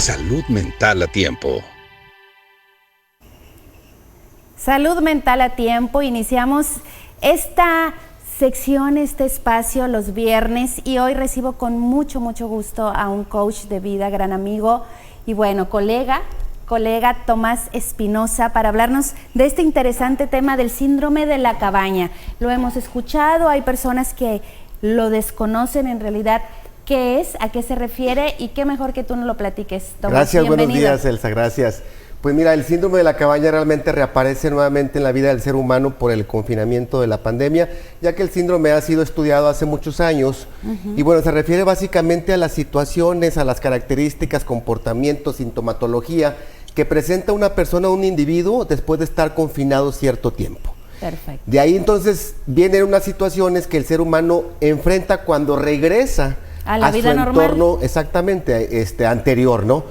Salud Mental a Tiempo. Salud Mental a Tiempo. Iniciamos esta sección, este espacio los viernes, y hoy recibo con mucho gusto a un coach de vida, gran amigo y bueno, colega Tomás Espinosa, para hablarnos de este interesante tema del síndrome de la cabaña. Lo hemos escuchado, hay personas que lo desconocen en realidad. ¿Qué es? ¿A qué se refiere? Y qué mejor que tú nos lo platiques, Tomás. Gracias, bienvenido. buenos días, Elsa, gracias. Pues mira, el síndrome de la cabaña realmente reaparece nuevamente en la vida del ser humano por el confinamiento de la pandemia, ya que el síndrome ha sido estudiado hace muchos años. Y bueno, se refiere básicamente a las situaciones, a las características, comportamientos, sintomatología que presenta una persona o un individuo después de estar confinado cierto tiempo. Perfecto. De ahí entonces vienen unas situaciones que el ser humano enfrenta cuando regresa a la vida su normal. entorno exactamente anterior, ¿no?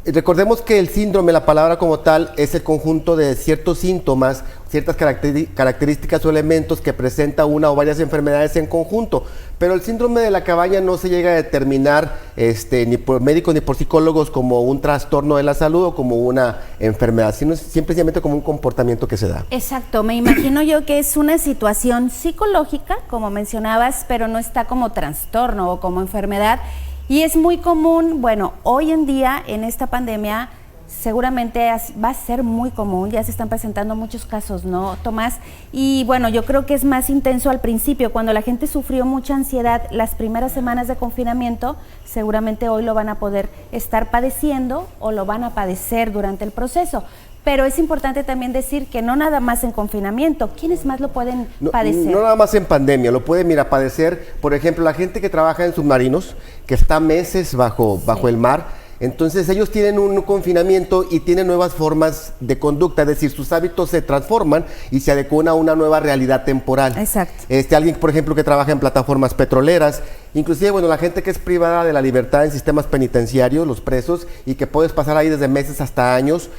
Recordemos que el síndrome, la palabra como tal, es el conjunto de ciertos síntomas, ciertas características o elementos que presenta una o varias enfermedades en conjunto. Pero el síndrome de la cabaña no se llega a determinar ni por médicos ni por psicólogos como un trastorno de la salud o como una enfermedad, sino simplemente como un comportamiento que se da. Exacto, me imagino yo que es una situación psicológica, como mencionabas, pero no está como trastorno o como enfermedad. Y es muy común, bueno, hoy en día en esta pandemia seguramente va a ser muy común, ya se están presentando muchos casos, ¿no, Tomás? Y bueno, yo creo que es más intenso al principio, cuando la gente sufrió mucha ansiedad las primeras semanas de confinamiento, seguramente hoy lo van a poder estar padeciendo o lo van a padecer durante el proceso. Pero es importante también decir que no nada más en confinamiento, ¿quiénes más lo pueden padecer? No nada más en pandemia, lo pueden padecer, por ejemplo, la gente que trabaja en submarinos, que está meses bajo el mar. Entonces ellos tienen un confinamiento y tienen nuevas formas de conducta, es decir, sus hábitos se transforman y se adecuan a una nueva realidad temporal. Exacto. Alguien, por ejemplo, que trabaja en plataformas petroleras, inclusive, bueno, la gente que es privada de la libertad en sistemas penitenciarios, los presos, y que puedes pasar ahí desde meses hasta años,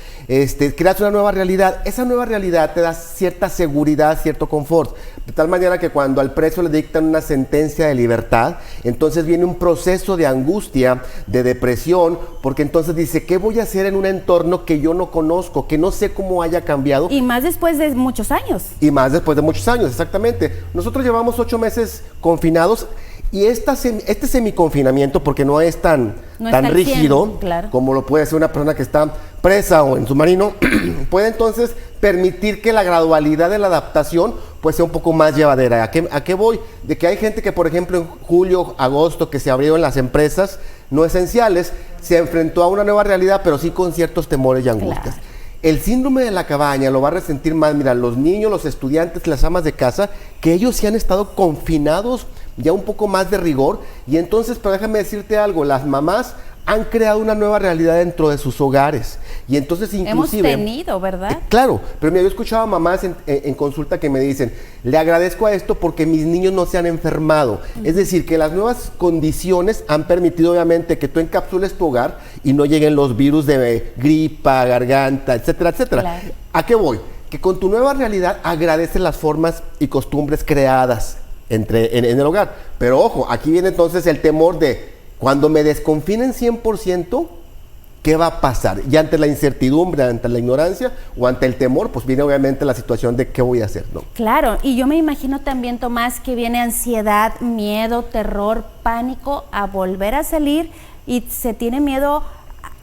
creas una nueva realidad. Esa nueva realidad te da cierta seguridad, cierto confort, de tal manera que cuando al preso le dictan una sentencia de libertad, entonces viene un proceso de angustia, de depresión, porque entonces dice, ¿qué voy a hacer en un entorno que yo no conozco, que no sé cómo haya cambiado? Y más después de muchos años. Y más después de muchos años, exactamente. Nosotros llevamos 8 meses confinados y este semiconfinamiento, porque no es tan rígido, 100, claro, como lo puede ser una persona que está presa o en submarino, puede entonces permitir que la gradualidad de la adaptación pues sea un poco más llevadera. ¿A qué voy? De que hay gente que, por ejemplo, en julio, agosto, que se abrieron las empresas no esenciales, se enfrentó a una nueva realidad, pero sí con ciertos temores y angustias. Claro. El síndrome de la cabaña lo va a resentir más, mira, los niños, los estudiantes, las amas de casa, que ellos sí han estado confinados ya un poco más de rigor, y entonces, pero déjame decirte algo, las mamás han creado una nueva realidad dentro de sus hogares, y entonces inclusive... Hemos tenido, ¿verdad? Claro, pero mira, yo he escuchado a mamás en consulta que me dicen, le agradezco a esto porque mis niños no se han enfermado. Es decir, que las nuevas condiciones han permitido obviamente que tú encapsules tu hogar y no lleguen los virus de gripa, garganta, etcétera, etcétera. Claro. ¿A qué voy? Que con tu nueva realidad agradeces las formas y costumbres creadas en el hogar. Pero ojo, aquí viene entonces el temor de cuando me desconfinen 100%, ¿qué va a pasar? Y ante la incertidumbre, ante la ignorancia o ante el temor, pues viene obviamente la situación de qué voy a hacer, ¿no? Claro, y yo me imagino también, Tomás, que viene ansiedad, miedo, terror, pánico a volver a salir, y se tiene miedo,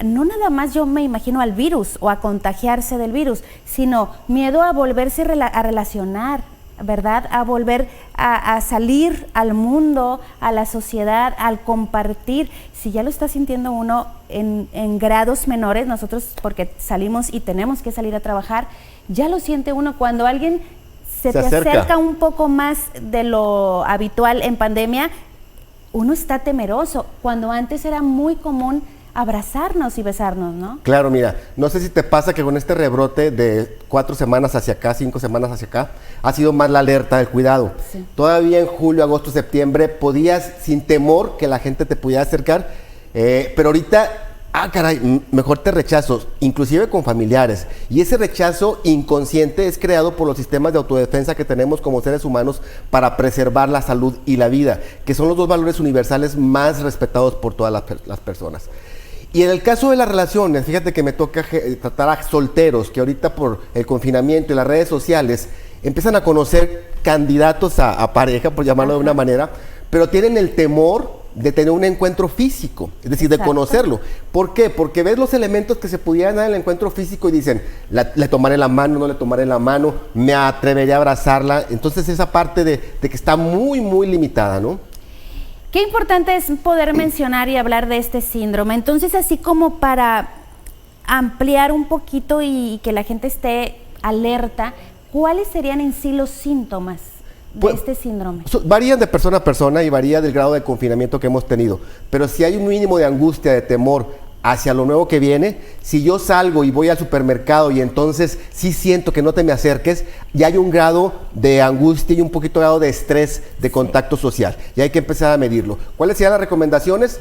no nada más yo me imagino al virus o a contagiarse del virus, sino miedo a volverse a relacionar, ¿verdad? A volver a salir al mundo, a la sociedad, al compartir. Si ya lo está sintiendo uno en grados menores, nosotros porque salimos y tenemos que salir a trabajar, ya lo siente uno cuando alguien se te acerca un poco más de lo habitual en pandemia, uno está temeroso, cuando antes era muy común abrazarnos y besarnos, ¿no? Claro, mira, no sé si te pasa que con este rebrote de 4 semanas hacia acá, 5 semanas hacia acá, ha sido más la alerta del cuidado. Sí. Todavía en julio, agosto, septiembre, podías sin temor que la gente te pudiera acercar, pero ahorita, caray, mejor te rechazo, inclusive con familiares. Y ese rechazo inconsciente es creado por los sistemas de autodefensa que tenemos como seres humanos para preservar la salud y la vida, que son los 2 valores universales más respetados por todas las personas. Y en el caso de las relaciones, fíjate que me toca tratar a solteros que ahorita por el confinamiento y las redes sociales empiezan a conocer candidatos a pareja, por llamarlo de una manera, pero tienen el temor de tener un encuentro físico, es decir, de conocerlo. ¿Por qué? Porque ves los elementos que se pudieran dar en el encuentro físico y dicen, le tomaré la mano, no le tomaré la mano, me atreveré a abrazarla. Entonces esa parte de que está muy, muy limitada, ¿no? Qué importante es poder mencionar y hablar de este síndrome. Entonces, así como para ampliar un poquito y que la gente esté alerta, ¿cuáles serían en sí los síntomas de este síndrome? Varían de persona a persona y varía del grado de confinamiento que hemos tenido, pero si hay un mínimo de angustia, de temor hacia lo nuevo que viene, si yo salgo y voy al supermercado y entonces sí siento que no te me acerques, ya hay un grado de angustia y un poquito de grado de estrés de contacto social, y hay que empezar a medirlo. ¿Cuáles serían las recomendaciones?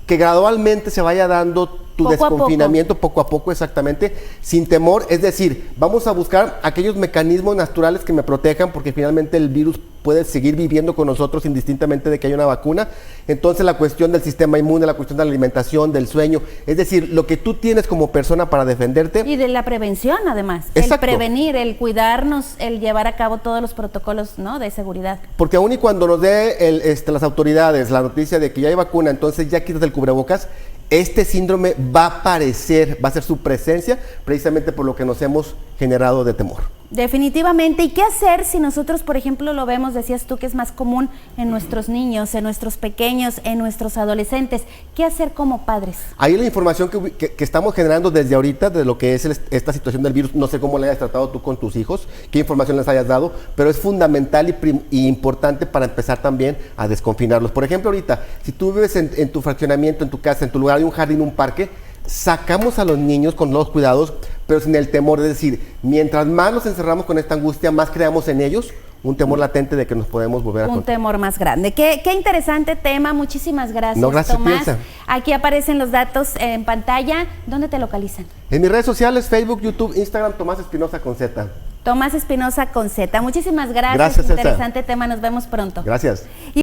Que gradualmente se vaya dando tu desconfinamiento poco a poco, exactamente, sin temor, es decir, vamos a buscar aquellos mecanismos naturales que me protejan, porque finalmente el virus puede seguir viviendo con nosotros indistintamente de que haya una vacuna. Entonces la cuestión del sistema inmune, la cuestión de la alimentación, del sueño, es decir, lo que tú tienes como persona para defenderte. Y de la prevención, además. Exacto. El prevenir, el cuidarnos, el llevar a cabo todos los protocolos, ¿no?, de seguridad. Porque aún y cuando nos dé las autoridades la noticia de que ya hay vacuna, entonces ya quitas el cubrebocas, este síndrome va a aparecer, va a ser su presencia, precisamente por lo que nos hemos generado de temor. Definitivamente. ¿Y qué hacer si nosotros, por ejemplo, lo vemos, decías tú, que es más común en nuestros niños, en nuestros pequeños, en nuestros adolescentes? ¿Qué hacer como padres? Ahí la información que estamos generando desde ahorita de lo que es esta situación del virus, no sé cómo la hayas tratado tú con tus hijos, qué información les hayas dado, pero es fundamental y importante para empezar también a desconfinarlos. Por ejemplo, ahorita, si tú vives en tu fraccionamiento, en tu casa, en tu lugar, hay un jardín, un parque, sacamos a los niños con los cuidados, pero sin el temor, es decir, mientras más nos encerramos con esta angustia, más creamos en ellos un temor latente de que nos podemos volver a contagiar. Un temor más grande. Qué interesante tema, muchísimas gracias, no, gracias, Tomás. Piensa. Aquí aparecen los datos en pantalla. ¿Dónde te localizan? En mis redes sociales, Facebook, YouTube, Instagram, Tomás Espinosa con Z. Tomás Espinosa con Z. Muchísimas gracias. Gracias, Interesante tema, nos vemos pronto. Gracias.